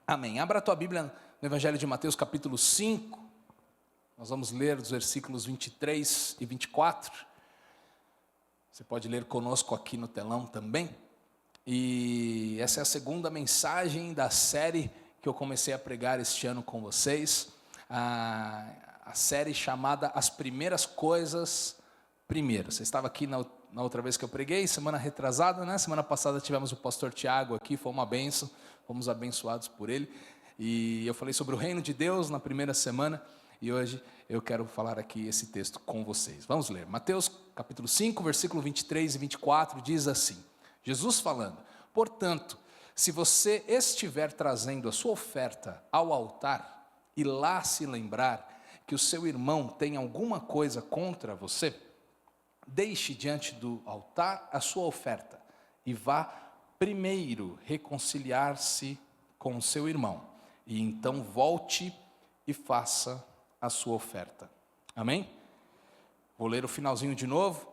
Amém. Abra a tua Bíblia no Evangelho de Mateus capítulo 5, nós vamos ler os versículos 23 e 24, você pode ler conosco aqui no telão também, e essa é a segunda mensagem da série que eu comecei a pregar este ano com vocês, a série chamada As Primeiras Coisas Primeiro. Você estava aqui na outra vez que eu preguei, semana retrasada, né? Semana passada tivemos o pastor Tiago aqui, foi uma bênção, fomos abençoados por ele, e eu falei sobre o reino de Deus na primeira semana, e hoje eu quero falar aqui esse texto com vocês. Vamos ler, Mateus capítulo 5, versículo 23 e 24, diz assim, Jesus falando: portanto, se você estiver trazendo a sua oferta ao altar, e lá se lembrar que o seu irmão tem alguma coisa contra você, deixe diante do altar a sua oferta, e vá primeiro reconciliar-se com o seu irmão, e então volte e faça a sua oferta. Amém? Vou ler o finalzinho de novo.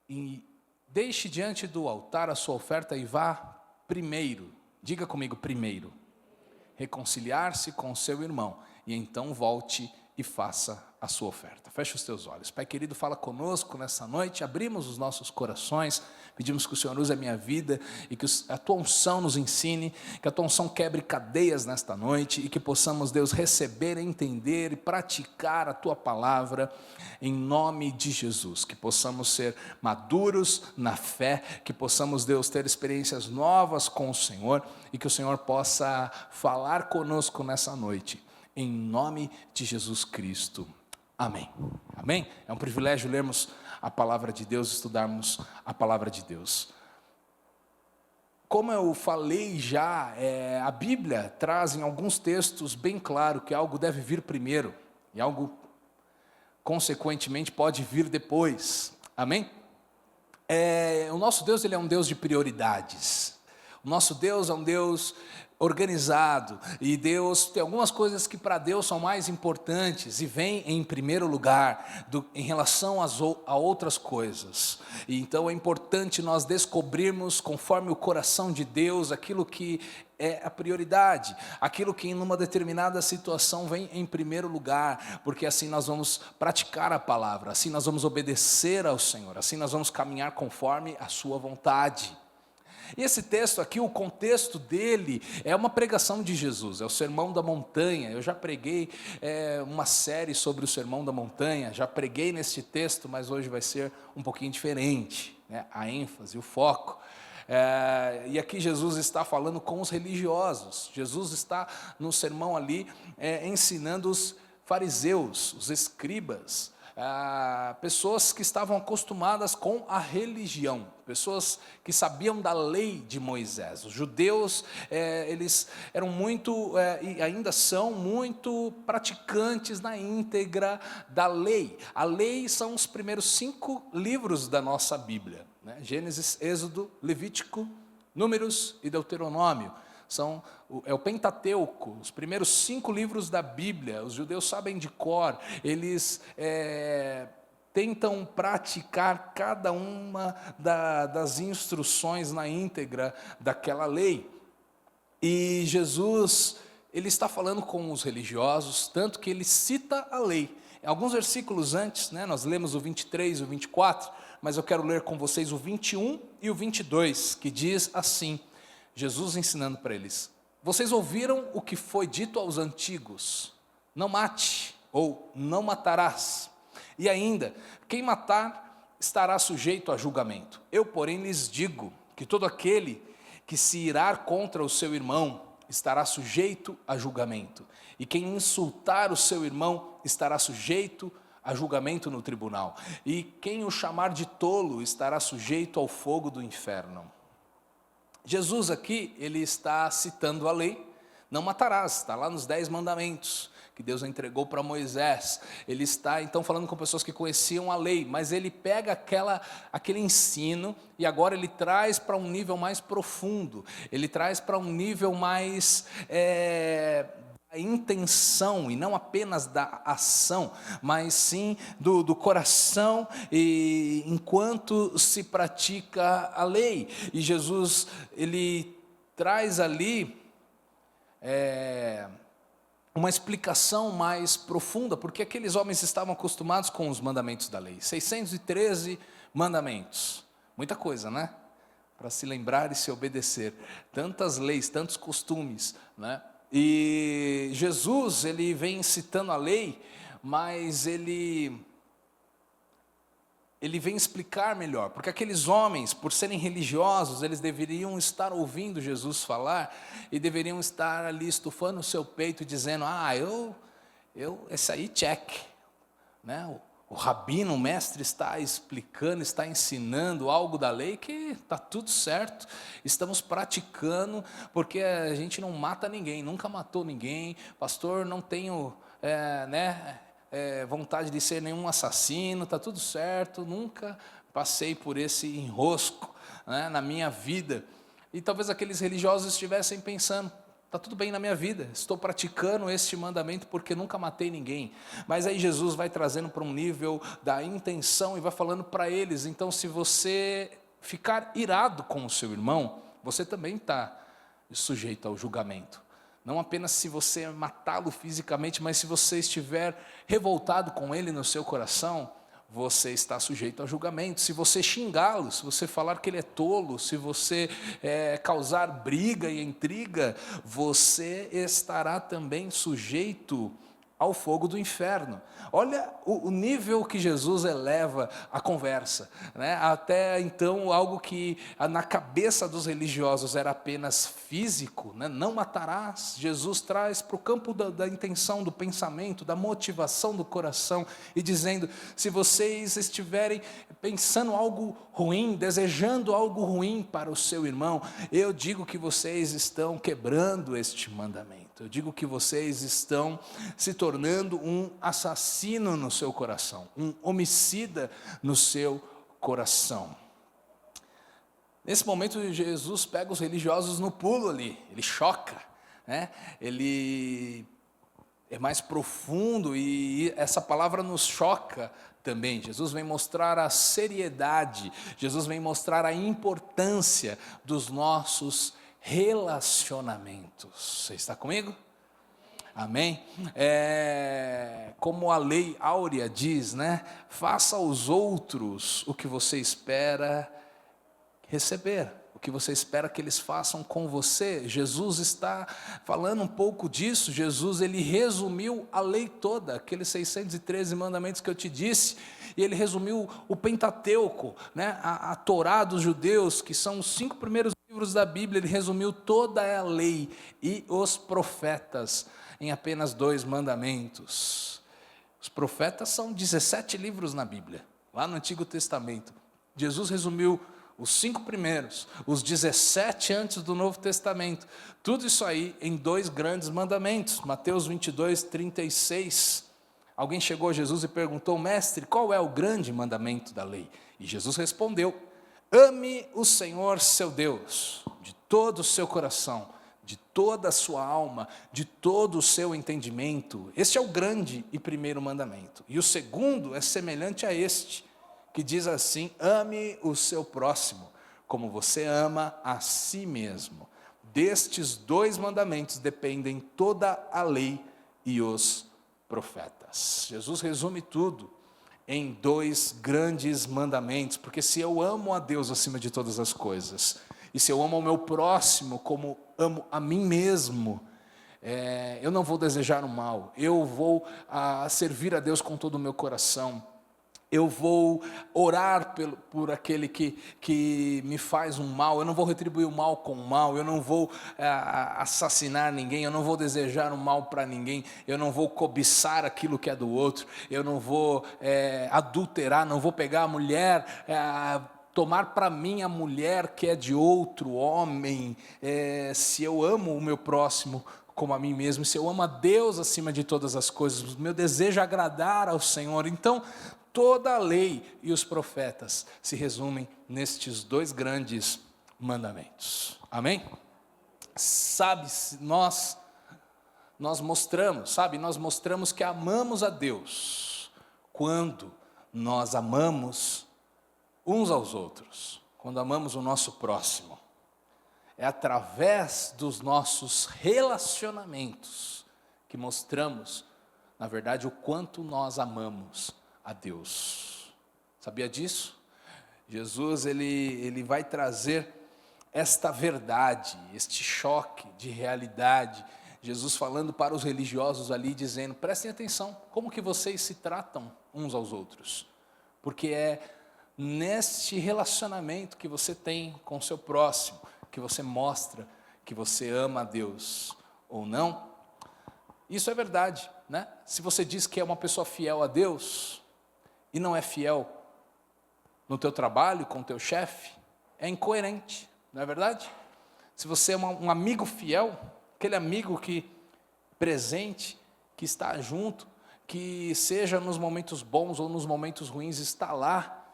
E deixe diante do altar a sua oferta e vá primeiro, diga comigo, primeiro, reconciliar-se com o seu irmão, e então volte e faça a sua oferta. Feche os teus olhos. Pai querido, fala conosco nessa noite, abrimos os nossos corações, pedimos que o Senhor use a minha vida, e que a tua unção nos ensine, que a tua unção quebre cadeias nesta noite, e que possamos, Deus, receber, entender e praticar a tua palavra, em nome de Jesus, que possamos ser maduros na fé, que possamos, Deus, ter experiências novas com o Senhor, e que o Senhor possa falar conosco nessa noite, em nome de Jesus Cristo, amém. Amém? É um privilégio lermos a palavra de Deus, estudarmos a palavra de Deus. Como eu falei já, a Bíblia traz em alguns textos bem claro que algo deve vir primeiro, e algo, consequentemente, pode vir depois, amém? O nosso Deus, ele é um Deus de prioridades, o nosso Deus é um Deus organizado, e Deus tem algumas coisas que para Deus são mais importantes e vêm em primeiro lugar em relação a outras coisas. E então é importante nós descobrirmos, conforme o coração de Deus, aquilo que é a prioridade, aquilo que em uma determinada situação vem em primeiro lugar, porque assim nós vamos praticar a palavra, assim nós vamos obedecer ao Senhor, assim nós vamos caminhar conforme a sua vontade. E esse texto aqui, o contexto dele é uma pregação de Jesus, é o Sermão da Montanha. Eu já preguei uma série sobre o Sermão da Montanha, já preguei nesse texto, mas hoje vai ser um pouquinho diferente, né? A ênfase, o foco. E aqui Jesus está falando com os religiosos, Jesus está no sermão ali ensinando os fariseus, os escribas, pessoas que estavam acostumadas com a religião, pessoas que sabiam da lei de Moisés. Os judeus, eles eram muito, e ainda são muito praticantes na íntegra da lei. A lei são os primeiros 5 livros da nossa Bíblia, né? Gênesis, Êxodo, Levítico, Números e Deuteronômio. É o Pentateuco, os primeiros 5 livros da Bíblia. Os judeus sabem de cor, eles tentam praticar cada uma das instruções na íntegra daquela lei. E Jesus, ele está falando com os religiosos, tanto que ele cita a lei. Alguns versículos antes, né, nós lemos o 23 e o 24, mas eu quero ler com vocês o 21 e o 22, que diz assim, Jesus ensinando para eles: vocês ouviram o que foi dito aos antigos, não mate, ou não matarás, e ainda, quem matar estará sujeito a julgamento. Eu, porém, lhes digo que todo aquele que se irar contra o seu irmão estará sujeito a julgamento, e quem insultar o seu irmão estará sujeito a julgamento no tribunal, e quem o chamar de tolo estará sujeito ao fogo do inferno. Jesus aqui, ele está citando a lei, não matarás, está lá nos 10 mandamentos, que Deus entregou para Moisés. Ele está então falando com pessoas que conheciam a lei, mas ele pega aquele ensino, e agora ele traz para um nível mais profundo, ele traz para um nível mais da intenção, e não apenas da ação, mas sim do coração, e enquanto se pratica a lei. E Jesus, ele traz ali uma explicação mais profunda, porque aqueles homens estavam acostumados com os mandamentos da lei. 613 mandamentos. Muita coisa, né? Para se lembrar e se obedecer. Tantas leis, tantos costumes, né? E Jesus, ele vem citando a lei, mas ele vem explicar melhor, porque aqueles homens, por serem religiosos, eles deveriam estar ouvindo Jesus falar, e deveriam estar ali estufando o seu peito e dizendo, esse aí check, né? O rabino, o mestre está explicando, está ensinando algo da lei que está tudo certo, estamos praticando, porque a gente não mata ninguém, nunca matou ninguém, pastor, não tenho, vontade de ser nenhum assassino, está tudo certo, nunca passei por esse enrosco, né, na minha vida. E talvez aqueles religiosos estivessem pensando, está tudo bem na minha vida, estou praticando este mandamento porque nunca matei ninguém. Mas aí Jesus vai trazendo para um nível da intenção e vai falando para eles, então se você ficar irado com o seu irmão, você também está sujeito ao julgamento. Não apenas se você matá-lo fisicamente, mas se você estiver revoltado com ele no seu coração, você está sujeito a julgamento. Se você xingá-lo, se você falar que ele é tolo, se você causar briga e intriga, você estará também sujeito ao fogo do inferno. Olha o nível que Jesus eleva a conversa, né? Até então, algo que na cabeça dos religiosos era apenas físico, né? Não matarás. Jesus traz para o campo da intenção, do pensamento, da motivação do coração, e dizendo, se vocês estiverem pensando algo ruim, desejando algo ruim para o seu irmão, eu digo que vocês estão quebrando este mandamento. Eu digo que vocês estão se tornando um assassino no seu coração, um homicida no seu coração. Nesse momento, Jesus pega os religiosos no pulo ali, ele choca, né? Ele é mais profundo e essa palavra nos choca também. Jesus vem mostrar a seriedade, Jesus vem mostrar a importância dos nossos relacionamentos. Você está comigo? Amém? Como a lei áurea diz, né? Faça aos outros o que você espera receber, o que você espera que eles façam com você. Jesus está falando um pouco disso. Jesus, ele resumiu a lei toda, aqueles 613 mandamentos que eu te disse, e ele resumiu o Pentateuco, né? A Torá dos judeus, que são os 5 primeiros livros da Bíblia. Ele resumiu toda a lei e os profetas em apenas 2 mandamentos. Os profetas são 17 livros na Bíblia, lá no Antigo Testamento. Jesus resumiu os 5 primeiros, os 17 antes do Novo Testamento, tudo isso aí em 2 grandes mandamentos. Mateus 22, 36. Alguém chegou a Jesus e perguntou, mestre, qual é o grande mandamento da lei? E Jesus respondeu, ame o Senhor seu Deus, de todo o seu coração, de toda a sua alma, de todo o seu entendimento. Este é o grande e primeiro mandamento. E o segundo é semelhante a este, que diz assim, ame o seu próximo, como você ama a si mesmo. Destes 2 mandamentos dependem toda a lei e os profetas. Jesus resume tudo em 2 grandes mandamentos, porque se eu amo a Deus acima de todas as coisas, e se eu amo o meu próximo como amo a mim mesmo, eu não vou desejar o mal, eu vou servir a Deus com todo o meu coração, eu vou orar por aquele que me faz um mal, eu não vou retribuir o mal com o mal, eu não vou assassinar ninguém, eu não vou desejar o mal para ninguém, eu não vou cobiçar aquilo que é do outro, eu não vou adulterar, não vou pegar a mulher, tomar para mim a mulher que é de outro homem. Se eu amo o meu próximo como a mim mesmo, se eu amo a Deus acima de todas as coisas, o meu desejo é agradar ao Senhor, então toda a lei e os profetas se resumem nestes 2 grandes mandamentos. Amém? Sabe, nós mostramos que amamos a Deus quando nós amamos uns aos outros, quando amamos o nosso próximo. É através dos nossos relacionamentos que mostramos, na verdade, o quanto nós amamos a Deus. Sabia disso? Jesus, ele vai trazer esta verdade, este choque de realidade. Jesus falando para os religiosos ali, dizendo, prestem atenção, como que vocês se tratam uns aos outros? Porque é neste relacionamento que você tem com o seu próximo, que você mostra que você ama a Deus ou não. Isso é verdade, né? Se você diz que é uma pessoa fiel a Deus e não é fiel no teu trabalho, com o teu chefe, é incoerente, não é verdade? Se você é um amigo fiel, aquele amigo que presente, que está junto, que seja nos momentos bons ou nos momentos ruins, está lá,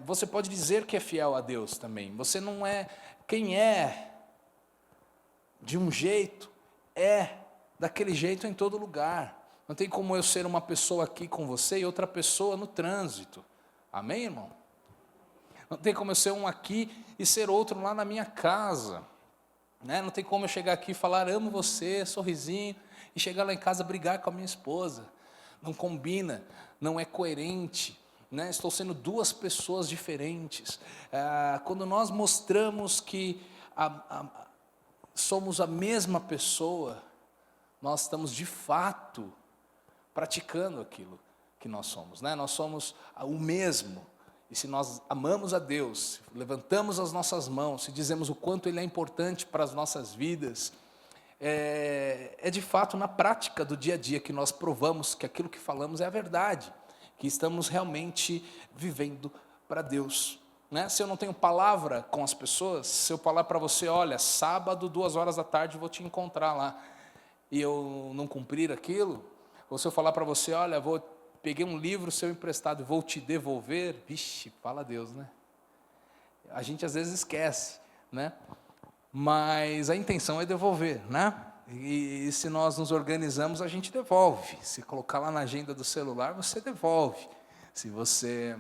você pode dizer que é fiel a Deus também. Você não é quem é de um jeito, é daquele jeito em todo lugar. Não tem como eu ser uma pessoa aqui com você e outra pessoa no trânsito. Amém, irmão? Não tem como eu ser um aqui e ser outro lá na minha casa, né? Não tem como eu chegar aqui e falar, amo você, sorrisinho, e chegar lá em casa brigar com a minha esposa. Não combina, não é coerente, né? Estou sendo duas pessoas diferentes. Quando nós mostramos que somos a mesma pessoa, nós estamos de fato praticando aquilo que nós somos, né? Nós somos o mesmo. E se nós amamos a Deus, levantamos as nossas mãos, se dizemos o quanto Ele é importante para as nossas vidas, é de fato na prática do dia a dia que nós provamos que aquilo que falamos é a verdade, que estamos realmente vivendo para Deus, né? Se eu não tenho palavra com as pessoas, se eu falar para você, olha, sábado, 14h vou te encontrar lá, e eu não cumprir aquilo, ou se eu falar para você, olha, peguei um livro seu emprestado e vou te devolver, vixe, fala Deus, né? A gente às vezes esquece, né? Mas a intenção é devolver, né? E se nós nos organizamos, a gente devolve. Se colocar lá na agenda do celular, você devolve. Se você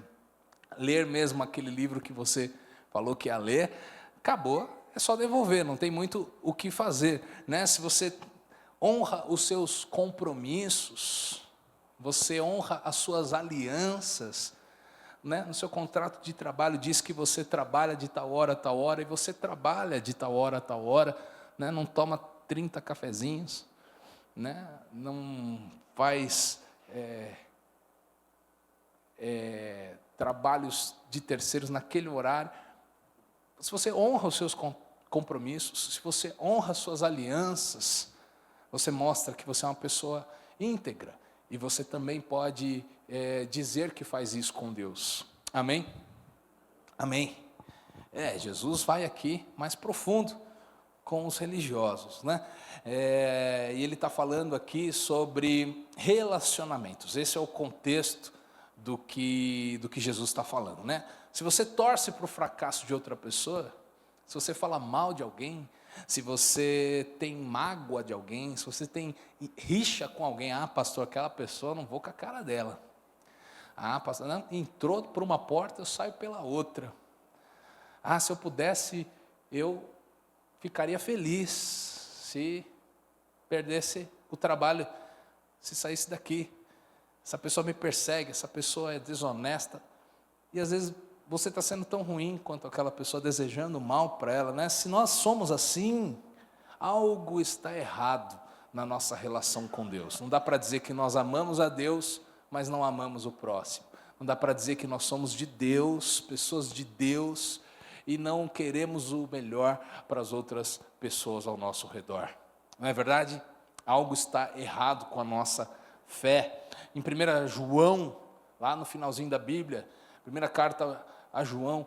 ler mesmo aquele livro que você falou que ia ler, acabou, é só devolver, não tem muito o que fazer, né? Se você honra os seus compromissos, você honra as suas alianças, né? No seu contrato de trabalho diz que você trabalha de tal hora a tal hora, e você trabalha de tal hora a tal hora, né? Não toma 30 cafezinhos, né? Não faz trabalhos de terceiros naquele horário. Se você honra os seus compromissos, se você honra as suas alianças, você mostra que você é uma pessoa íntegra. E você também pode dizer que faz isso com Deus. Amém? Amém. Jesus vai aqui mais profundo com os religiosos, né? E ele está falando aqui sobre relacionamentos. Esse é o contexto do que Jesus está falando, né? Se você torce para o fracasso de outra pessoa, se você fala mal de alguém, se você tem mágoa de alguém, se você tem rixa com alguém, pastor, aquela pessoa, não vou com a cara dela. Pastor, não, entrou por uma porta, eu saio pela outra. Se eu pudesse, eu ficaria feliz se perdesse o trabalho, se saísse daqui. Essa pessoa me persegue, essa pessoa é desonesta. E às vezes você está sendo tão ruim quanto aquela pessoa, desejando mal para ela, né? Se nós somos assim, algo está errado na nossa relação com Deus. Não dá para dizer que nós amamos a Deus, mas não amamos o próximo. Não dá para dizer que nós somos de Deus, pessoas de Deus, e não queremos o melhor para as outras pessoas ao nosso redor. Não é verdade? Algo está errado com a nossa fé. Em 1 João, lá no finalzinho da Bíblia, primeira carta a João,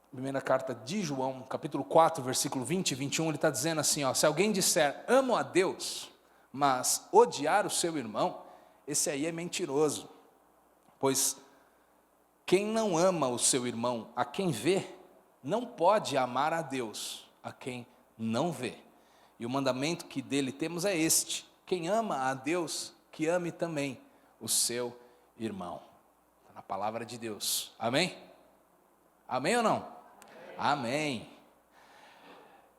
primeira carta de João, capítulo 4, versículo 20 e 21, ele está dizendo assim, se alguém disser, amo a Deus, mas odiar o seu irmão, esse aí é mentiroso, pois quem não ama o seu irmão a quem vê, não pode amar a Deus a quem não vê. E o mandamento que dele temos é este, quem ama a Deus, que ame também o seu irmão. A palavra de Deus, amém? Amém ou não? Amém.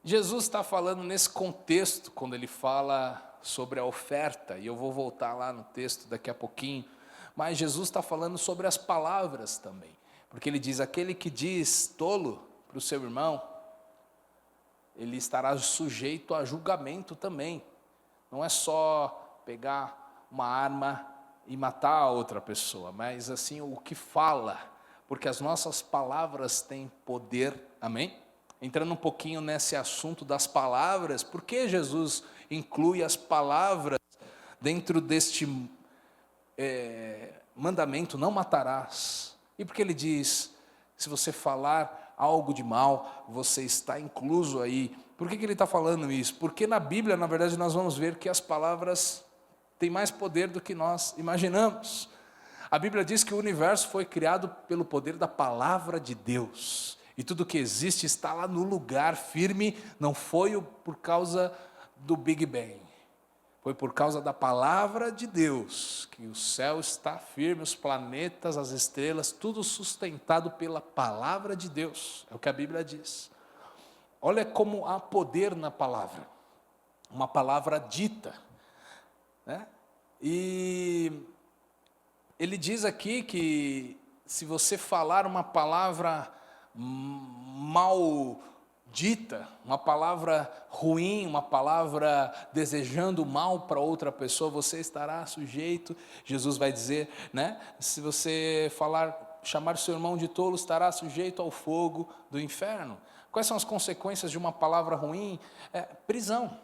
Jesus está falando nesse contexto, quando ele fala sobre a oferta, e eu vou voltar lá no texto daqui a pouquinho, mas Jesus está falando sobre as palavras também, porque ele diz, aquele que diz tolo para o seu irmão, ele estará sujeito a julgamento também, não é só pegar uma arma e matar a outra pessoa, mas assim o que fala, porque as nossas palavras têm poder, amém? Entrando um pouquinho nesse assunto das palavras, por que Jesus inclui as palavras dentro deste mandamento, não matarás? E porque ele diz, se você falar algo de mal, você está incluso aí. Por que ele está falando isso? Porque na Bíblia, na verdade, nós vamos ver que as palavras têm mais poder do que nós imaginamos. A Bíblia diz que o universo foi criado pelo poder da palavra de Deus. E tudo que existe está lá no lugar firme, não foi por causa do Big Bang. Foi por causa da palavra de Deus, que o céu está firme, os planetas, as estrelas, tudo sustentado pela palavra de Deus. É o que a Bíblia diz. Olha como há poder na palavra. Uma palavra dita, né? E ele diz aqui que se você falar uma palavra maldita, uma palavra ruim, uma palavra desejando mal para outra pessoa, você estará sujeito, Jesus vai dizer, né? Se você chamar seu irmão de tolo, estará sujeito ao fogo do inferno. Quais são as consequências de uma palavra ruim? Prisão,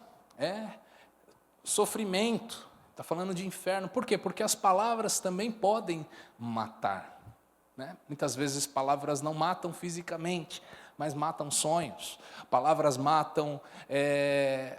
sofrimento. Está falando de inferno. Por quê? Porque as palavras também podem matar. Né? Muitas vezes palavras não matam fisicamente, mas matam sonhos. Palavras matam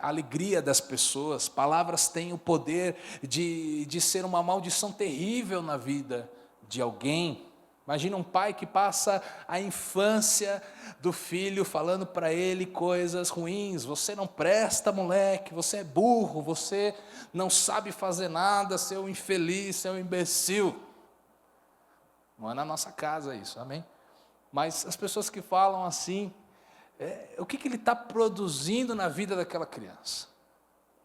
a alegria das pessoas. Palavras têm o poder de ser uma maldição terrível na vida de alguém. Imagina um pai que passa a infância do filho falando para ele coisas ruins. Você não presta, moleque, você é burro, você não sabe fazer nada, seu infeliz, seu imbecil. Não é na nossa casa isso, amém? Mas as pessoas que falam assim, o que ele está produzindo na vida daquela criança?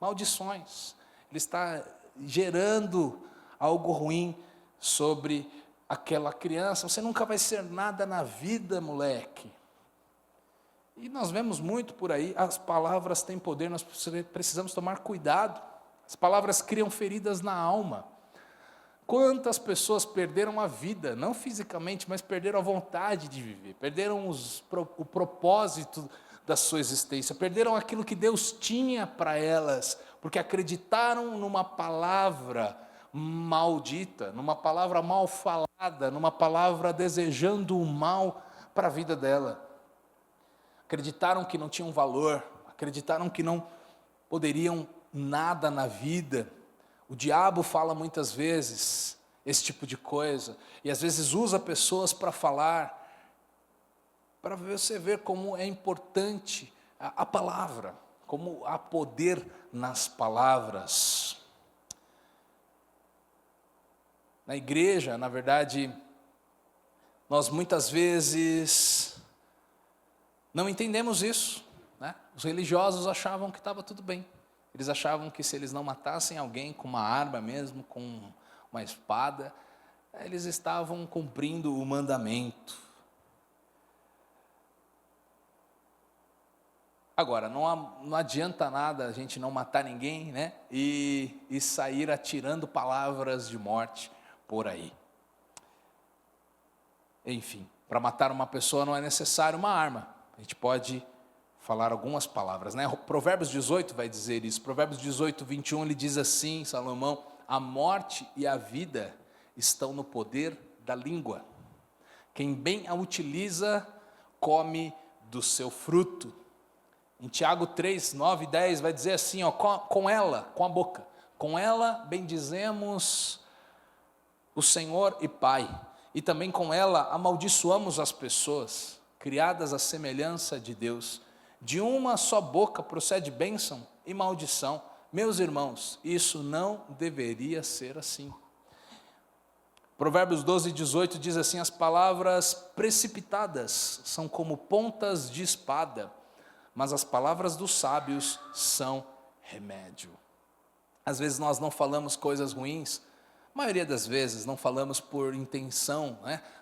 Maldições. Ele está gerando algo ruim sobre aquela criança. Você nunca vai ser nada na vida, moleque. E nós vemos muito por aí, as palavras têm poder, nós precisamos tomar cuidado. As palavras criam feridas na alma. Quantas pessoas perderam a vida, não fisicamente, mas perderam a vontade de viver, perderam o propósito da sua existência, perderam aquilo que Deus tinha para elas, porque acreditaram numa palavra maldita, numa palavra mal falada, numa palavra desejando o mal para a vida dela. Acreditaram que não tinham valor, acreditaram que não poderiam nada na vida. O diabo fala muitas vezes esse tipo de coisa, e às vezes usa pessoas para falar, para você ver como é importante a palavra, como há poder nas palavras. Na igreja, na verdade, nós muitas vezes não entendemos isso, né? Os religiosos achavam que estava tudo bem. Eles achavam que se eles não matassem alguém com uma arma mesmo, com uma espada, eles estavam cumprindo o mandamento. Agora, não adianta nada a gente não matar ninguém, né? E sair atirando palavras de morte por aí. Enfim, para matar uma pessoa não é necessário uma arma. A gente pode falar algumas palavras, né? Provérbios 18 vai dizer isso. Provérbios 18, 21, ele diz assim, Salomão: a morte e a vida estão no poder da língua. Quem bem a utiliza, come do seu fruto. Em Tiago 3, 9 e 10 vai dizer assim, ó, com ela, com a boca, com ela bendizemos o Senhor e Pai, e também com ela amaldiçoamos as pessoas, criadas à semelhança de Deus. De uma só boca procede bênção e maldição. Meus irmãos, isso não deveria ser assim. Provérbios 12, 18 diz assim: as palavras precipitadas são como pontas de espada, mas as palavras dos sábios são remédio. Às vezes nós não falamos coisas ruins, a maioria das vezes não falamos por intenção,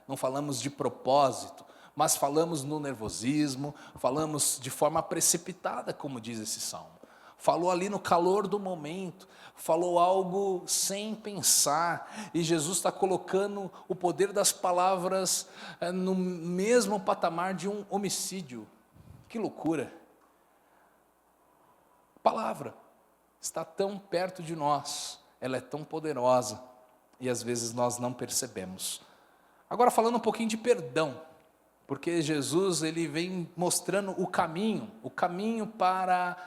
não falamos de propósito, mas falamos no nervosismo, falamos de forma precipitada, como diz esse salmo. Falou ali no calor do momento, falou algo sem pensar, e Jesus está colocando o poder das palavras no mesmo patamar de um homicídio. Que loucura! A palavra está tão perto de nós, ela é tão poderosa, e às vezes nós não percebemos. Agora falando um pouquinho de perdão, porque Jesus ele vem mostrando o caminho para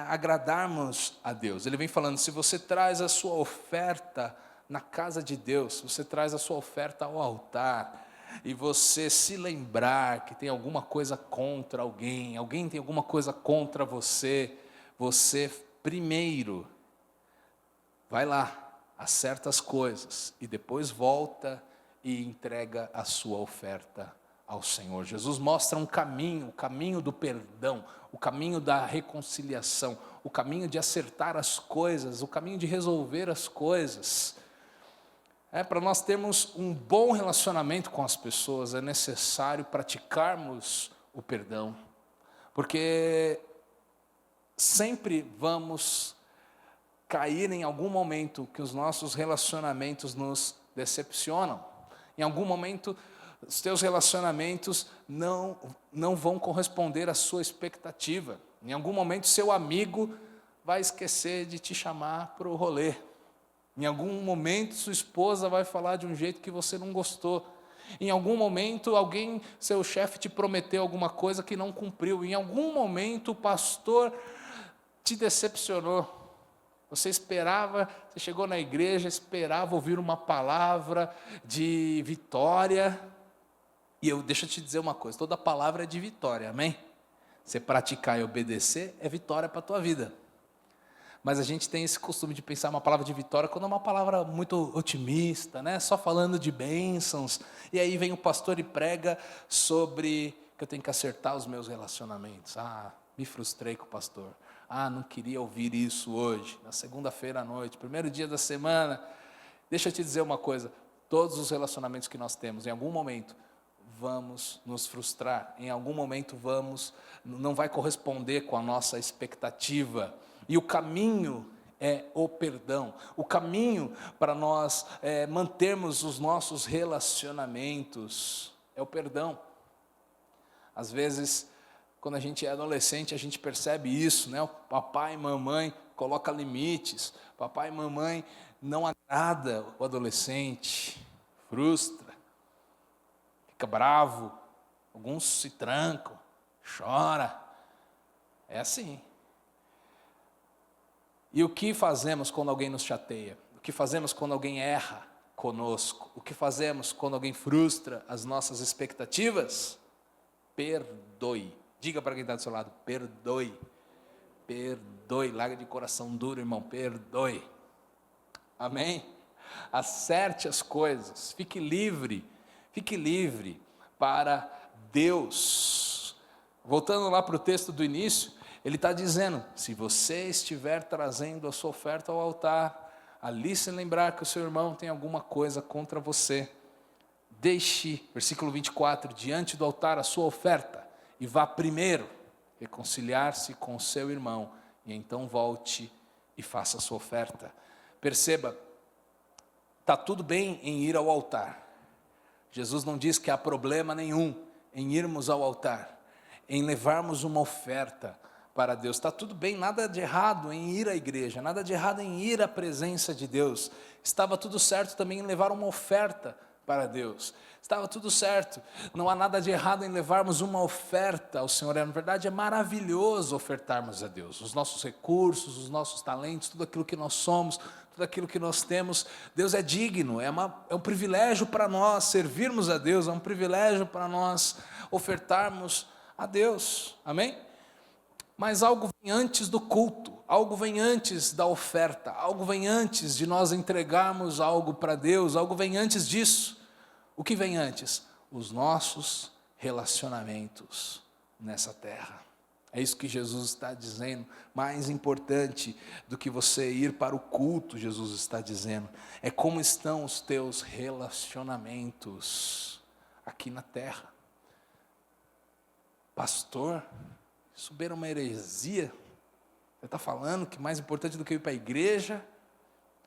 agradarmos a Deus. Ele vem falando, se você traz a sua oferta na casa de Deus, se você traz a sua oferta ao altar, e você se lembrar que tem alguma coisa contra alguém tem alguma coisa contra você, você primeiro vai lá, acerta as coisas, e depois volta e entrega a sua oferta ao Senhor. Jesus mostra um caminho, o caminho do perdão, o caminho da reconciliação, o caminho de acertar as coisas, o caminho de resolver as coisas. Para nós termos um bom relacionamento com as pessoas, é necessário praticarmos o perdão, porque sempre vamos cair em algum momento que os nossos relacionamentos nos decepcionam. Em algum momento, os teus relacionamentos não vão corresponder à sua expectativa. Em algum momento, seu amigo vai esquecer de te chamar para o rolê. Em algum momento, sua esposa vai falar de um jeito que você não gostou. Em algum momento, seu chefe te prometeu alguma coisa que não cumpriu. Em algum momento, o pastor te decepcionou. Você chegou na igreja, esperava ouvir uma palavra de vitória. E deixa eu te dizer uma coisa, toda palavra é de vitória, amém? Você praticar e obedecer é vitória para a tua vida. Mas a gente tem esse costume de pensar uma palavra de vitória quando é uma palavra muito otimista, só falando de bênçãos. E aí vem o pastor e prega sobre que eu tenho que acertar os meus relacionamentos. Me frustrei com o pastor. Não queria ouvir isso hoje, na segunda-feira à noite, primeiro dia da semana. Deixa eu te dizer uma coisa, todos os relacionamentos que nós temos, em algum momento, vamos nos frustrar, em algum momento não vai corresponder com a nossa expectativa. E o caminho é o perdão, o caminho para nós mantermos os nossos relacionamentos é o perdão. Às vezes, quando a gente é adolescente, a gente percebe isso, O papai e mamãe colocam limites, papai e mamãe não agrada o adolescente, frustra, fica bravo, alguns se trancam, chora, é assim. E o que fazemos quando alguém nos chateia? O que fazemos quando alguém erra conosco? O que fazemos quando alguém frustra as nossas expectativas? Perdoe. Diga para quem está do seu lado, perdoe. Perdoe, larga de coração duro, irmão, perdoe. Amém? Acerte as coisas, fique livre para Deus. Voltando lá para o texto do início, ele está dizendo, se você estiver trazendo a sua oferta ao altar, ali se lembrar que o seu irmão tem alguma coisa contra você, deixe, versículo 24, diante do altar a sua oferta, e vá primeiro reconciliar-se com o seu irmão, e então volte e faça a sua oferta. Perceba, está tudo bem em ir ao altar. Jesus não diz que há problema nenhum em irmos ao altar, em levarmos uma oferta para Deus. Está tudo bem, nada de errado em ir à igreja, nada de errado em ir à presença de Deus. Estava tudo certo também em levar uma oferta para Deus. Estava tudo certo, não há nada de errado em levarmos uma oferta ao Senhor. Na verdade, é maravilhoso ofertarmos a Deus os nossos recursos, os nossos talentos, tudo aquilo que nós somos, tudo aquilo que nós temos. Deus é digno, é um privilégio para nós servirmos a Deus, é um privilégio para nós ofertarmos a Deus, amém? Mas algo vem antes do culto, algo vem antes da oferta, algo vem antes de nós entregarmos algo para Deus, algo vem antes disso. O que vem antes? Os nossos relacionamentos nessa terra. É isso que Jesus está dizendo. Mais importante do que você ir para o culto, Jesus está dizendo, é como estão os teus relacionamentos aqui na terra. Pastor, isso beira uma heresia. Você está falando que mais importante do que ir para a igreja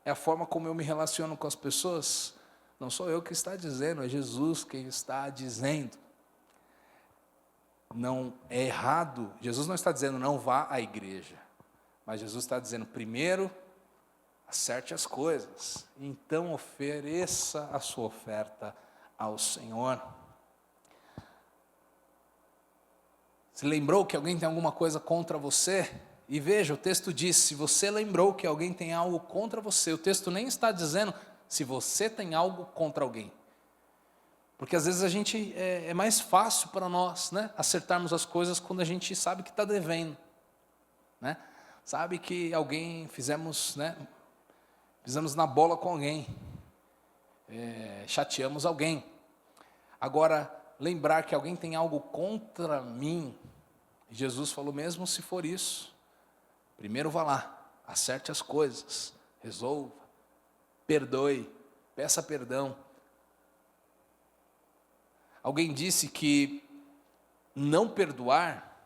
é a forma como eu me relaciono com as pessoas? Não sou eu que está dizendo, é Jesus quem está dizendo. Não é errado, Jesus não está dizendo não vá à igreja, mas Jesus está dizendo primeiro acerte as coisas, então ofereça a sua oferta ao Senhor. Se lembrou que alguém tem alguma coisa contra você? E veja, o texto diz, se você lembrou que alguém tem algo contra você, o texto nem está dizendo se você tem algo contra alguém. Porque às vezes a gente, é mais fácil para nós, né, acertarmos as coisas quando a gente sabe que está devendo. Né? Sabe que alguém pisamos na bola com alguém, chateamos alguém. Agora, lembrar que alguém tem algo contra mim, Jesus falou mesmo se for isso, primeiro vá lá, acerte as coisas, resolva, perdoe, peça perdão. Alguém disse que não perdoar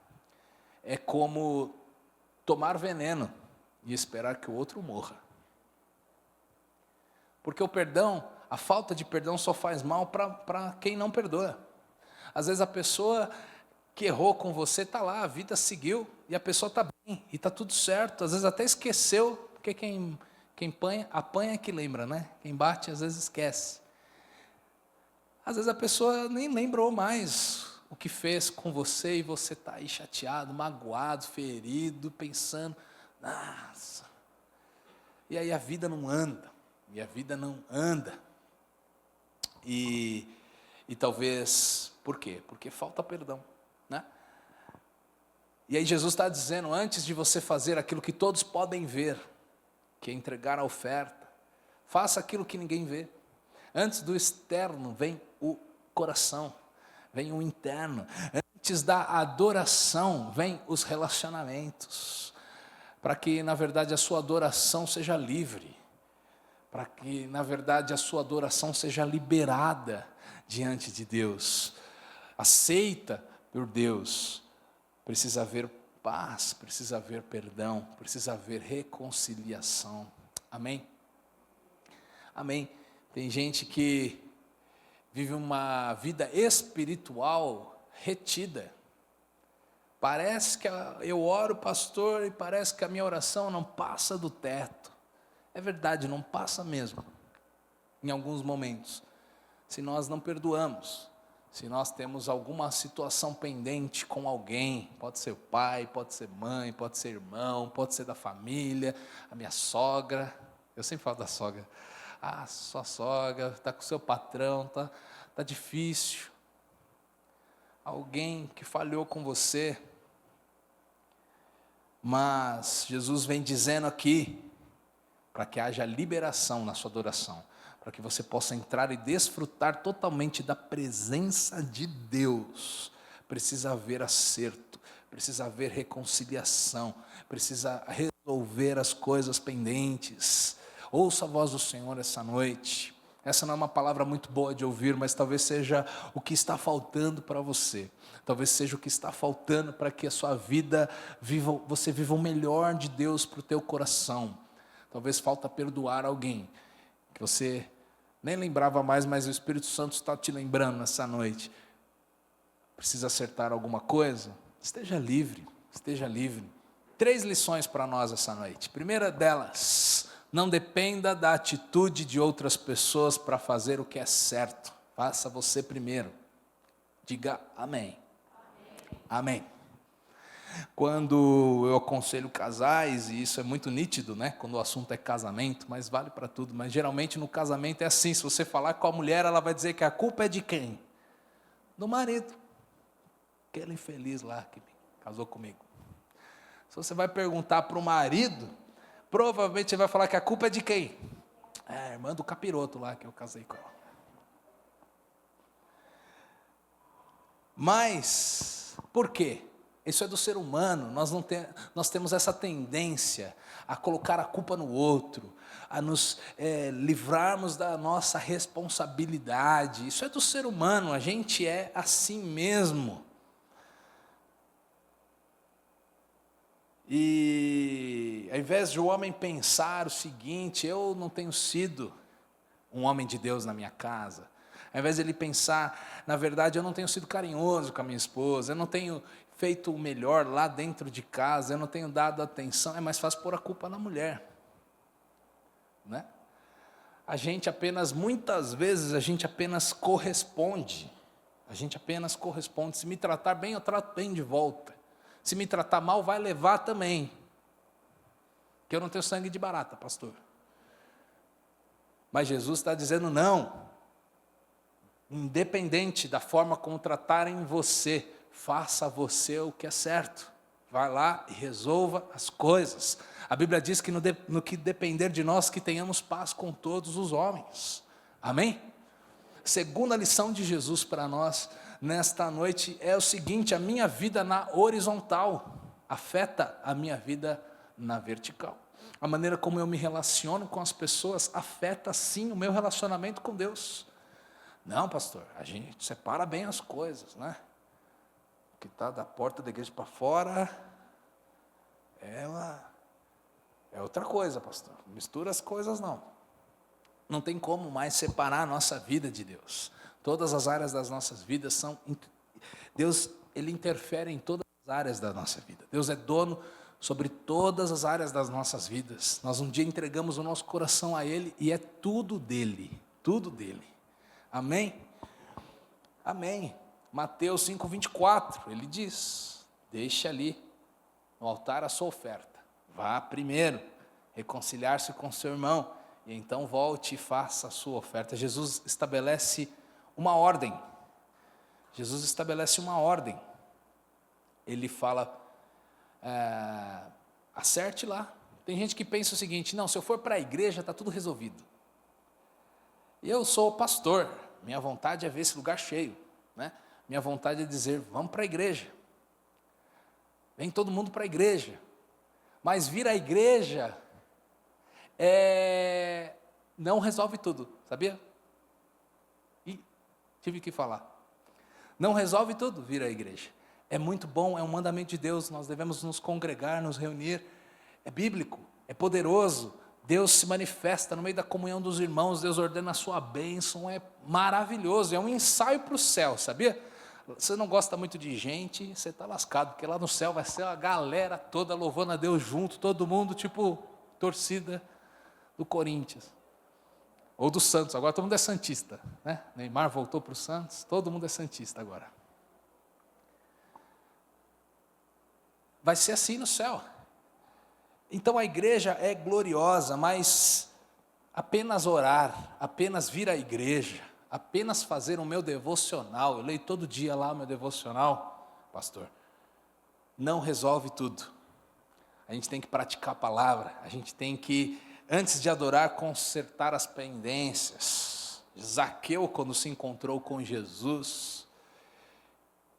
é como tomar veneno e esperar que o outro morra. Porque o perdão, a falta de perdão só faz mal para quem não perdoa. Às vezes a pessoa que errou com você está lá, a vida seguiu e a pessoa está bem e está tudo certo. Às vezes até esqueceu, porque quem apanha é que lembra, né? Quem bate às vezes esquece. Às vezes a pessoa nem lembrou mais o que fez com você e você está aí chateado, magoado, ferido, pensando, nossa. E aí a vida não anda, E talvez, por quê? Porque falta perdão, né? E aí Jesus está dizendo, antes de você fazer aquilo que todos podem ver, que é entregar a oferta, faça aquilo que ninguém vê. Antes do externo vem o coração, vem o interno. Antes da adoração vem os relacionamentos. Para que, na verdade, a sua adoração seja livre. Para que, na verdade, a sua adoração seja liberada diante de Deus. Aceita por Deus. Precisa haver paz, precisa haver perdão, precisa haver reconciliação. Amém? Amém. Tem gente que vive uma vida espiritual retida. Parece que eu oro, pastor, e parece que a minha oração não passa do teto. É verdade, não passa mesmo, em alguns momentos. Se nós não perdoamos, se nós temos alguma situação pendente com alguém, pode ser pai, pode ser mãe, pode ser irmão, pode ser da família, a minha sogra, eu sempre falo da sogra. Ah, sua sogra, está com o seu patrão, tá difícil. Alguém que falhou com você. Mas Jesus vem dizendo aqui, para que haja liberação na sua adoração, para que você possa entrar e desfrutar totalmente da presença de Deus. Precisa haver acerto, precisa haver reconciliação, precisa resolver as coisas pendentes. Ouça a voz do Senhor essa noite. Essa não é uma palavra muito boa de ouvir, mas talvez seja o que está faltando para você. Talvez seja o que está faltando para que a sua vida, você viva o melhor de Deus para o teu coração. Talvez falta perdoar alguém, que você nem lembrava mais, mas o Espírito Santo está te lembrando nessa noite. Precisa acertar alguma coisa? Esteja livre, esteja livre. 3 lições para nós essa noite. Primeira delas, não dependa da atitude de outras pessoas para fazer o que é certo. Faça você primeiro. Diga amém. Amém. Quando eu aconselho casais, e isso é muito nítido, né? Quando o assunto é casamento, mas vale para tudo. Mas geralmente no casamento é assim, se você falar com a mulher, ela vai dizer que a culpa é de quem? Do marido. Aquele infeliz lá que casou comigo. Se você vai perguntar para o marido, provavelmente ele vai falar que a culpa é de quem? É a irmã do capiroto lá que eu casei com ela. Mas, por quê? Isso é do ser humano. Nós temos essa tendência a colocar a culpa no outro, a nos livrarmos da nossa responsabilidade. Isso é do ser humano, a gente é assim mesmo. E ao invés de o homem pensar o seguinte: eu não tenho sido um homem de Deus na minha casa, ao invés de ele pensar, na verdade, eu não tenho sido carinhoso com a minha esposa, eu não tenho feito o melhor lá dentro de casa, eu não tenho dado atenção, é mais fácil pôr a culpa na mulher, né? Muitas vezes, a gente apenas corresponde, se me tratar bem, eu trato bem de volta, se me tratar mal, vai levar também, que eu não tenho sangue de barata, pastor. Mas Jesus está dizendo não, independente da forma como tratarem você, faça você o que é certo, vá lá e resolva as coisas. A Bíblia diz que no que depender de nós, que tenhamos paz com todos os homens, amém? Segunda lição de Jesus para nós, nesta noite, é o seguinte: a minha vida na horizontal, afeta a minha vida na vertical. A maneira como eu me relaciono com as pessoas, afeta sim o meu relacionamento com Deus. Não, pastor, a gente separa bem as coisas, né? O que está da porta da igreja para fora, é outra coisa, pastor. Mistura as coisas, não. Não tem como mais separar a nossa vida de Deus. Todas as áreas das nossas vidas são... Deus, Ele interfere em todas as áreas da nossa vida. Deus é dono sobre todas as áreas das nossas vidas. Nós um dia entregamos o nosso coração a Ele e é tudo dEle. Tudo dEle. Amém? Amém. Mateus 5:24, ele diz: deixe ali no altar a sua oferta. Vá primeiro reconciliar-se com seu irmão e então volte e faça a sua oferta. Jesus estabelece uma ordem. Ele fala, acerte lá. Tem gente que pensa o seguinte: não, se eu for para a igreja está tudo resolvido. Eu sou pastor, minha vontade é ver esse lugar cheio, né? Minha vontade é dizer, vamos para a igreja. Vem todo mundo para a igreja. Mas vir à igreja não resolve tudo, sabia? E tive que falar. Não resolve tudo vir à igreja. É muito bom, é um mandamento de Deus, nós devemos nos congregar, nos reunir. É bíblico, é poderoso. Deus se manifesta no meio da comunhão dos irmãos, Deus ordena a sua bênção, é maravilhoso, é um ensaio para o céu, sabia? Você não gosta muito de gente, você está lascado, porque lá no céu vai ser a galera toda louvando a Deus junto, todo mundo tipo torcida do Corinthians, ou do Santos, agora todo mundo é santista, né? Neymar voltou para o Santos, todo mundo é santista agora. Vai ser assim no céu. Então a igreja é gloriosa, mas apenas orar, apenas vir à igreja, apenas fazer o meu devocional, eu leio todo dia lá o meu devocional, pastor, não resolve tudo. A gente tem que praticar a palavra, a gente tem que, antes de adorar, consertar as pendências. Zaqueu, quando se encontrou com Jesus,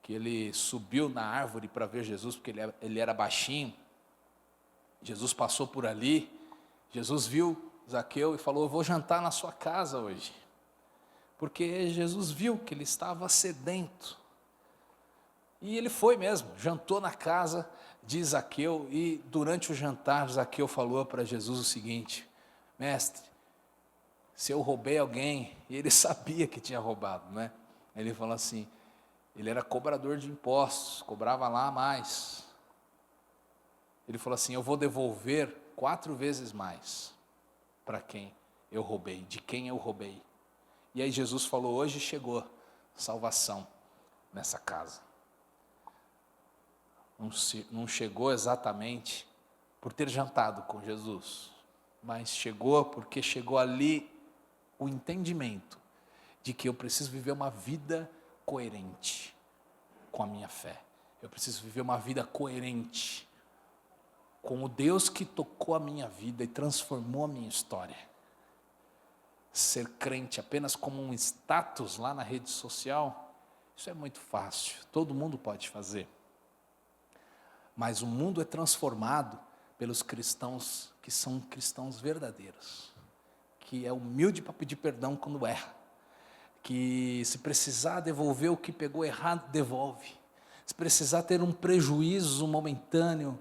que ele subiu na árvore para ver Jesus, porque ele era baixinho, Jesus passou por ali, Jesus viu Zaqueu e falou, eu vou jantar na sua casa hoje, porque Jesus viu que ele estava sedento, e ele foi mesmo, jantou na casa de Zaqueu, e durante o jantar, Zaqueu falou para Jesus o seguinte, mestre, se eu roubei alguém, e ele sabia que tinha roubado, né? Ele falou assim, ele era cobrador de impostos, cobrava lá mais. Ele falou assim, eu vou devolver 4 vezes mais para quem eu roubei, de quem eu roubei. E aí Jesus falou, hoje chegou salvação nessa casa. Não chegou exatamente por ter jantado com Jesus, mas chegou porque chegou ali o entendimento de que eu preciso viver uma vida coerente com a minha fé. Eu preciso viver uma vida coerente com o Deus que tocou a minha vida e transformou a minha história. Ser crente apenas como um status lá na rede social, isso é muito fácil, todo mundo pode fazer. mas o mundo é transformado pelos cristãos que são cristãos verdadeiros, que é humilde para pedir perdão quando erra, que se precisar devolver o que pegou errado, devolve. Se precisar ter um prejuízo momentâneo,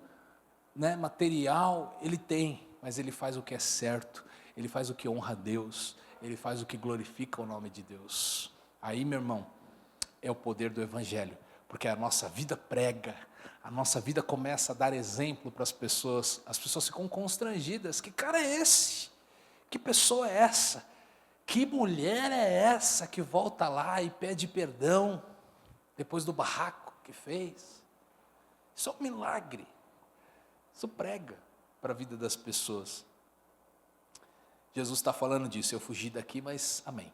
né, material, ele tem, mas ele faz o que é certo, ele faz o que honra a Deus, ele faz o que glorifica o nome de Deus. Aí, meu irmão, é o poder do Evangelho, porque a nossa vida prega, a nossa vida começa a dar exemplo para as pessoas ficam constrangidas. Que cara é esse? Que pessoa é essa? Que mulher é essa que volta lá e pede perdão depois do barraco que fez? Isso é um milagre. Isso prega para a vida das pessoas. Jesus está falando disso. Eu fugi daqui, mas amém.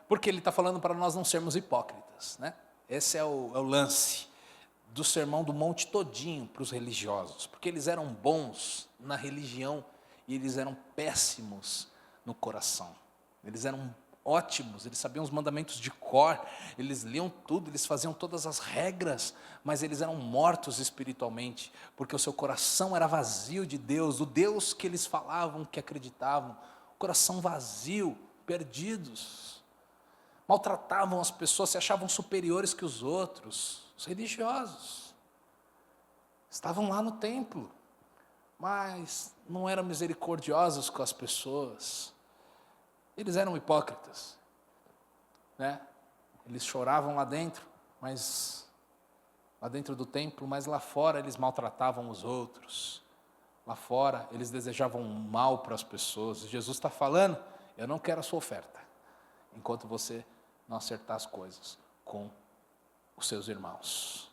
Porque ele está falando para nós não sermos hipócritas, né? Esse é o lance do sermão do monte todinho para os religiosos, porque eles eram bons na religião e eles eram péssimos no coração. Eles eram ótimos, eles sabiam os mandamentos de cor, eles liam tudo, eles faziam todas as regras, mas eles eram mortos espiritualmente, porque o seu coração era vazio de Deus, do Deus que eles falavam, que acreditavam, coração vazio, perdidos. Maltratavam as pessoas, se achavam superiores que os outros. Os religiosos estavam lá no templo, mas não eram misericordiosos com as pessoas. Eles eram hipócritas, né? Eles choravam lá dentro, mas lá dentro do templo, mas lá fora eles maltratavam os outros. Lá fora eles desejavam mal para as pessoas. Jesus está falando: eu não quero a sua oferta, enquanto você não acertar as coisas com os seus irmãos.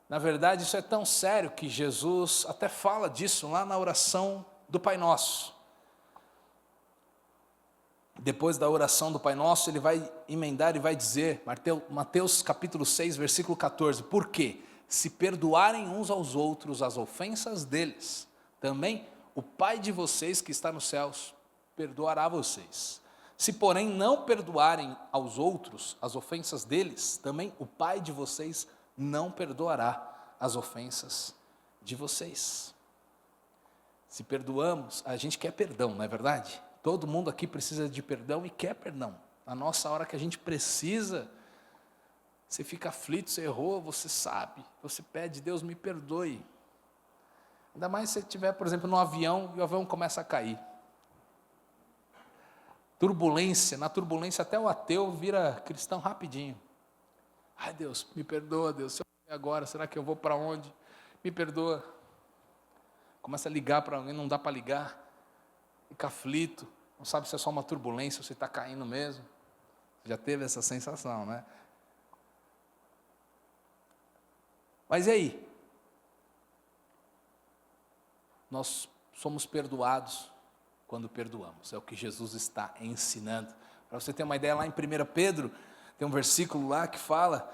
Na verdade, isso é tão sério que Jesus até fala disso lá na oração do Pai Nosso. Depois da oração do Pai Nosso, ele vai emendar e vai dizer, Mateus capítulo 6, versículo 14, por quê? Se perdoarem uns aos outros as ofensas deles, também o Pai de vocês que está nos céus perdoará vocês. Se, porém, não perdoarem aos outros as ofensas deles, também o Pai de vocês não perdoará as ofensas de vocês. Se perdoamos, a gente quer perdão, não é verdade? Todo mundo aqui precisa de perdão e quer perdão. Na nossa hora que a gente precisa, você fica aflito, você errou, você sabe, você pede, Deus me perdoe. Ainda mais se você estiver, por exemplo, num avião e o avião começa a cair. Turbulência, na turbulência até o ateu vira cristão rapidinho. Ai Deus, me perdoa Deus, se eu morrer agora, será que eu vou para onde? Me perdoa. Começa a ligar para alguém, não dá para ligar. Fica aflito, não sabe se é só uma turbulência ou se está caindo mesmo. Já teve essa sensação, né? Mas e aí? Nós somos perdoados quando perdoamos, é o que Jesus está ensinando. Para você ter uma ideia, lá em 1 Pedro, tem um versículo lá que fala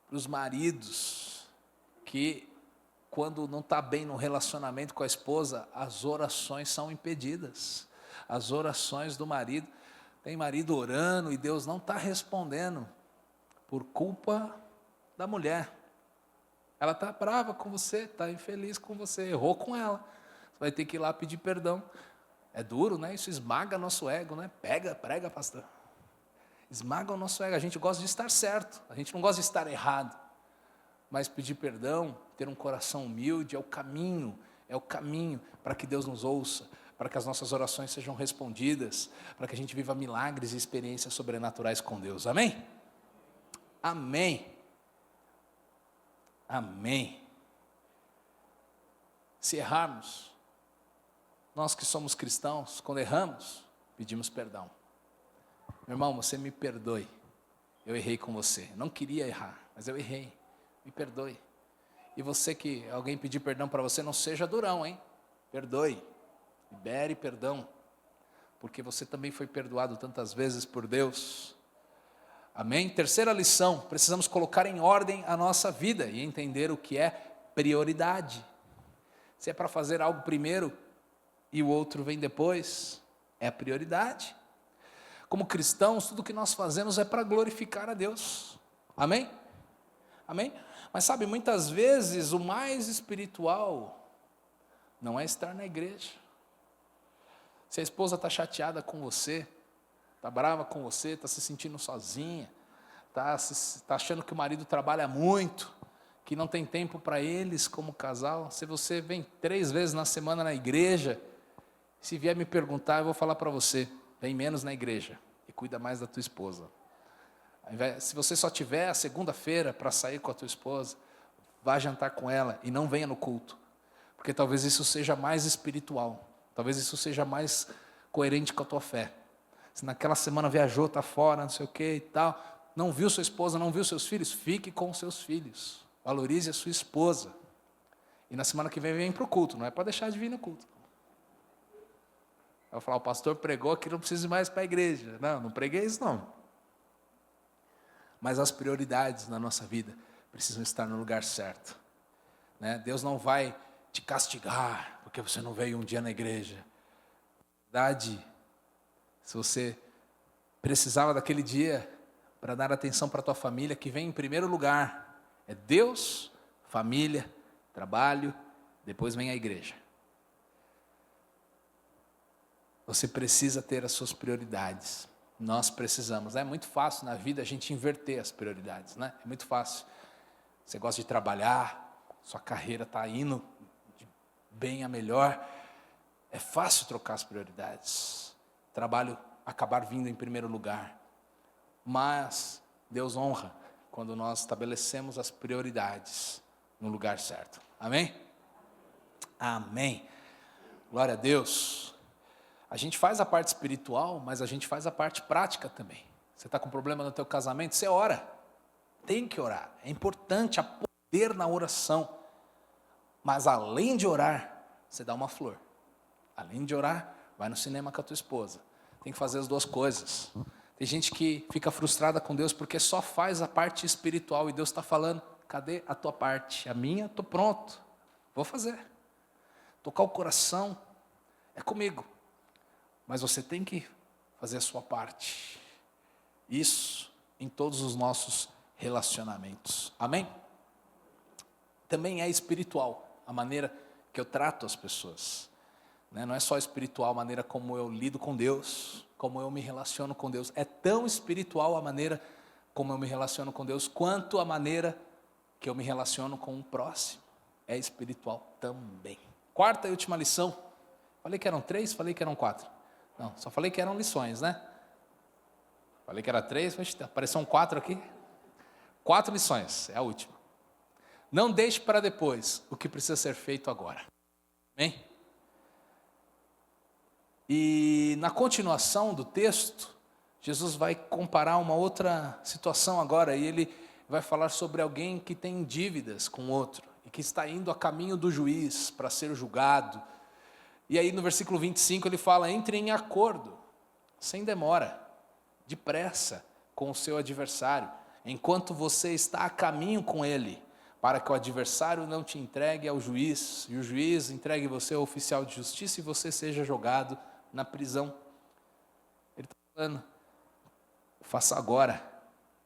para os maridos que quando não está bem no relacionamento com a esposa, as orações são impedidas. As orações do marido, tem marido orando e Deus não está respondendo por culpa da mulher. Ela está brava com você, está infeliz com você, errou com ela. Você vai ter que ir lá pedir perdão. É duro, né? Isso esmaga nosso ego, né? Prega, pastor. Esmaga o nosso ego. A gente gosta de estar certo, a gente não gosta de estar errado. Mas pedir perdão, ter um coração humilde, é o caminho para que Deus nos ouça, para que as nossas orações sejam respondidas, para que a gente viva milagres e experiências sobrenaturais com Deus. Amém? Amém. Amém. Se errarmos, nós que somos cristãos, quando erramos, pedimos perdão. Meu irmão, você me perdoe. Eu errei com você. Não queria errar, mas eu errei. Me perdoe. E você que alguém pedir perdão para você, não seja durão, hein? Perdoe. Libere perdão. Porque você também foi perdoado tantas vezes por Deus. Amém? Terceira lição, precisamos colocar em ordem a nossa vida e entender o que é prioridade. Se é para fazer algo primeiro e o outro vem depois, é a prioridade. Como cristãos, tudo que nós fazemos é para glorificar a Deus. Amém? Amém? Mas sabe, muitas vezes o mais espiritual não é estar na igreja. Se a esposa está chateada com você, está brava com você, está se sentindo sozinha, está achando que o marido trabalha muito, que não tem tempo para eles como casal, se você vem 3 vezes na semana na igreja, se vier me perguntar, eu vou falar para você, vem menos na igreja e cuida mais da tua esposa. Se você só tiver a segunda-feira para sair com a tua esposa, vá jantar com ela e não venha no culto, porque talvez isso seja mais espiritual, talvez isso seja mais coerente com a tua fé. Se naquela semana viajou, está fora, não sei o que e tal, não viu sua esposa, não viu seus filhos, fique com seus filhos, valorize a sua esposa. E na semana que vem para o culto, não é para deixar de vir no culto. Eu vou falar, o pastor pregou que não precisa ir mais para a igreja. Não, não preguei isso não. Mas as prioridades na nossa vida precisam estar no lugar certo. Né? Deus não vai te castigar porque você não veio um dia na igreja. Na verdade, se você precisava daquele dia para dar atenção para a tua família, que vem em primeiro lugar, é Deus, família, trabalho, depois vem a igreja. Você precisa ter as suas prioridades. Nós precisamos. É muito fácil na vida a gente inverter as prioridades, né? É muito fácil. Você gosta de trabalhar, sua carreira está indo de bem a melhor. É fácil trocar as prioridades. Trabalho acabar vindo em primeiro lugar. Mas Deus honra quando nós estabelecemos as prioridades no lugar certo. Amém? Amém. Glória a Deus. A gente faz a parte espiritual, mas a gente faz a parte prática também. Você está com problema no teu casamento, você ora. Tem que orar. É importante, há poder na oração. Mas além de orar, você dá uma flor. Além de orar, vai no cinema com a tua esposa. Tem que fazer as duas coisas. Tem gente que fica frustrada com Deus porque só faz a parte espiritual e Deus está falando, cadê a tua parte? A minha, estou pronto. Vou fazer. Tocar o coração é comigo. Mas você tem que fazer a sua parte. Isso em todos os nossos relacionamentos. Amém? Também é espiritual a maneira que eu trato as pessoas. Não é só espiritual a maneira como eu lido com Deus, como eu me relaciono com Deus. É tão espiritual a maneira como eu me relaciono com Deus, quanto a maneira que eu me relaciono com o próximo. É espiritual também. Quarta e última lição. Falei que eram 3, falei que eram 4. Não, só falei que eram lições, né? Falei que era 3, mas apareceu um 4 aqui. 4 lições, é a última. Não deixe para depois o que precisa ser feito agora. Amém? E na continuação do texto, Jesus vai comparar uma outra situação agora, e ele vai falar sobre alguém que tem dívidas com outro, e que está indo a caminho do juiz para ser julgado. E aí no versículo 25 ele fala, entre em acordo, sem demora, depressa com o seu adversário, enquanto você está a caminho com ele, para que o adversário não te entregue ao juiz, e o juiz entregue você ao oficial de justiça e você seja jogado na prisão. Ele está falando, faça agora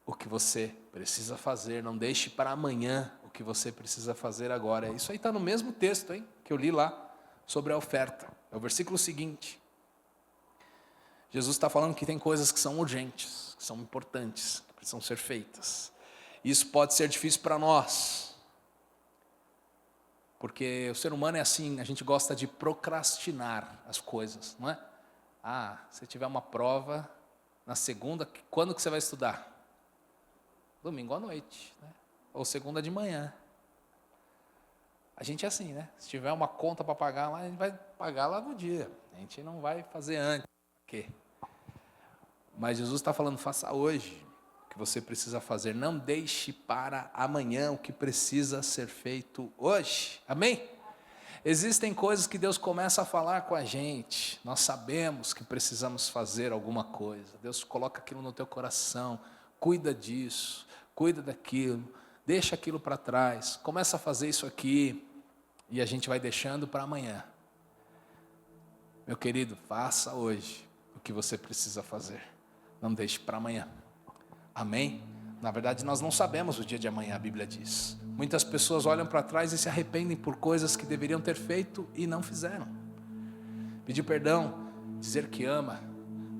o que você precisa fazer, não deixe para amanhã o que você precisa fazer agora. Isso aí está no mesmo texto, hein, que eu li lá, sobre a oferta. É o versículo seguinte. Jesus está falando que tem coisas que são urgentes, que são importantes, que precisam ser feitas. Isso pode ser difícil para nós, porque o ser humano é assim, a gente gosta de procrastinar as coisas, não é? Se tiver uma prova na segunda, quando que você vai estudar? Domingo à noite, né? Ou segunda de manhã. A gente é assim, né? Se tiver uma conta para pagar lá, a gente vai pagar lá no dia. A gente não vai fazer antes. Por quê? Mas Jesus está falando, faça hoje o que você precisa fazer. Não deixe para amanhã o que precisa ser feito hoje. Amém? Existem coisas que Deus começa a falar com a gente. Nós sabemos que precisamos fazer alguma coisa. Deus coloca aquilo no teu coração. Cuida disso, cuida daquilo. Deixa aquilo para trás. Começa a fazer isso aqui. E a gente vai deixando para amanhã. Meu querido, faça hoje o que você precisa fazer. Não deixe para amanhã. Amém? Na verdade, nós não sabemos o dia de amanhã, a Bíblia diz. Muitas pessoas olham para trás e se arrependem por coisas que deveriam ter feito e não fizeram. Pedir perdão, dizer que ama,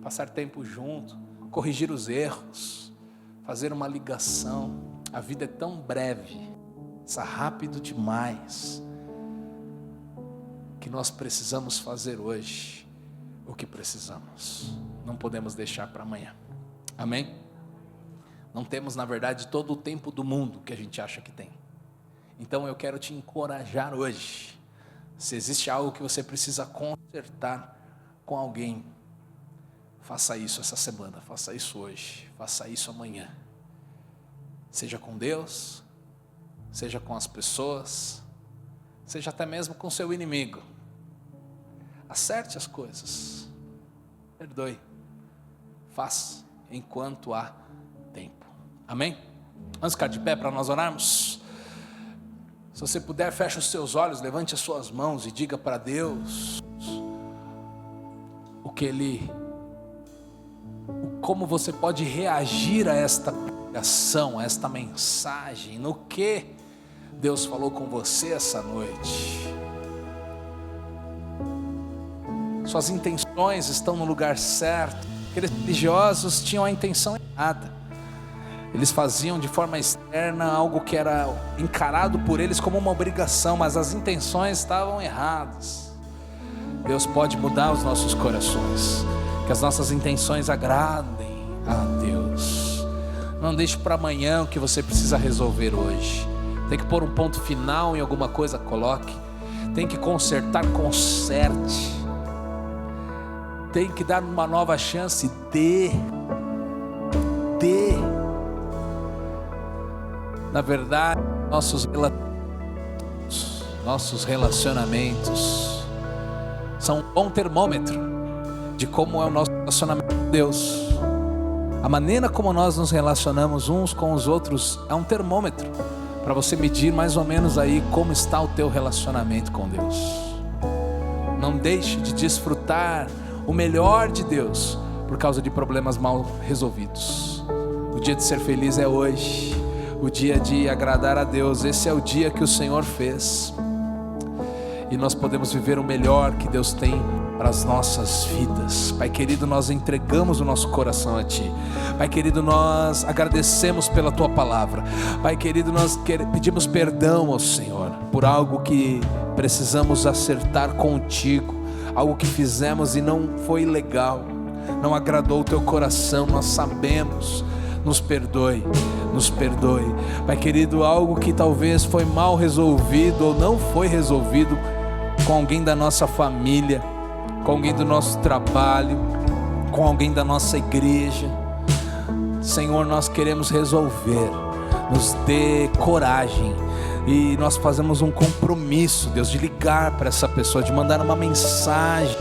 passar tempo junto, corrigir os erros, fazer uma ligação. A vida é tão breve, passa rápido demais, que nós precisamos fazer hoje o que precisamos. Não podemos deixar para amanhã. Amém? Não temos, na verdade, todo o tempo do mundo que a gente acha que tem. Então eu quero te encorajar hoje. Se existe algo que você precisa consertar com alguém, faça isso essa semana, faça isso hoje, faça isso amanhã. Seja com Deus, seja com as pessoas, seja até mesmo com seu inimigo. Acerte as coisas, perdoe, faça enquanto há tempo. Amém? Vamos ficar de pé para nós orarmos? Se você puder, feche os seus olhos, levante as suas mãos e diga para Deus como você pode reagir a esta pregação, a esta mensagem, no que Deus falou com você essa noite. Suas intenções estão no lugar certo. Aqueles religiosos tinham a intenção errada. Eles faziam de forma externa algo que era encarado por eles como uma obrigação, mas as intenções estavam erradas. Deus pode mudar os nossos corações, que as nossas intenções agradem a Deus. Não deixe para amanhã o que você precisa resolver hoje. Tem que pôr um ponto final em alguma coisa, coloque. Tem que consertar, conserte. Tem que dar uma nova chance, dê. Na verdade, nossos relacionamentos são um bom termômetro de como é o nosso relacionamento com Deus. A maneira como nós nos relacionamos uns com os outros é um termômetro para você medir mais ou menos aí como está o teu relacionamento com Deus. Não deixe de desfrutar o melhor de Deus por causa de problemas mal resolvidos. O dia de ser feliz é hoje. O dia de agradar a Deus, esse é o dia que o Senhor fez, e nós podemos viver o melhor que Deus tem para as nossas vidas. Pai querido, nós entregamos o nosso coração a Ti. Pai querido, nós agradecemos pela Tua palavra. Pai querido, nós pedimos perdão ao Senhor por algo que precisamos acertar contigo, algo que fizemos e não foi legal, não agradou o Teu coração. Nós sabemos. Nos perdoe. Pai querido, algo que talvez foi mal resolvido ou não foi resolvido com alguém da nossa família, com alguém do nosso trabalho, com alguém da nossa igreja. Senhor, nós queremos resolver. Nos dê coragem. E nós fazemos um compromisso, Deus, de ligar para essa pessoa, de mandar uma mensagem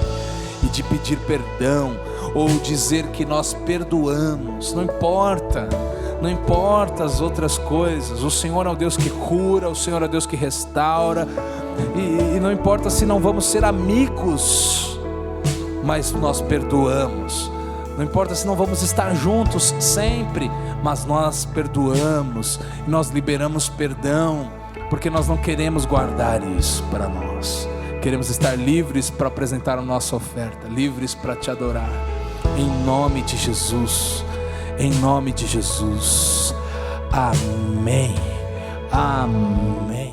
e de pedir perdão, ou dizer que nós perdoamos. Não importa as outras coisas. O Senhor é o Deus que cura, o Senhor é o Deus que restaura, e não importa se não vamos ser amigos, mas nós perdoamos. Não importa se não vamos estar juntos sempre, mas nós perdoamos, e nós liberamos perdão, porque nós não queremos guardar isso para nós. Queremos estar livres para apresentar a nossa oferta, livres para Te adorar. Em nome de Jesus, em nome de Jesus. Amém. Amém.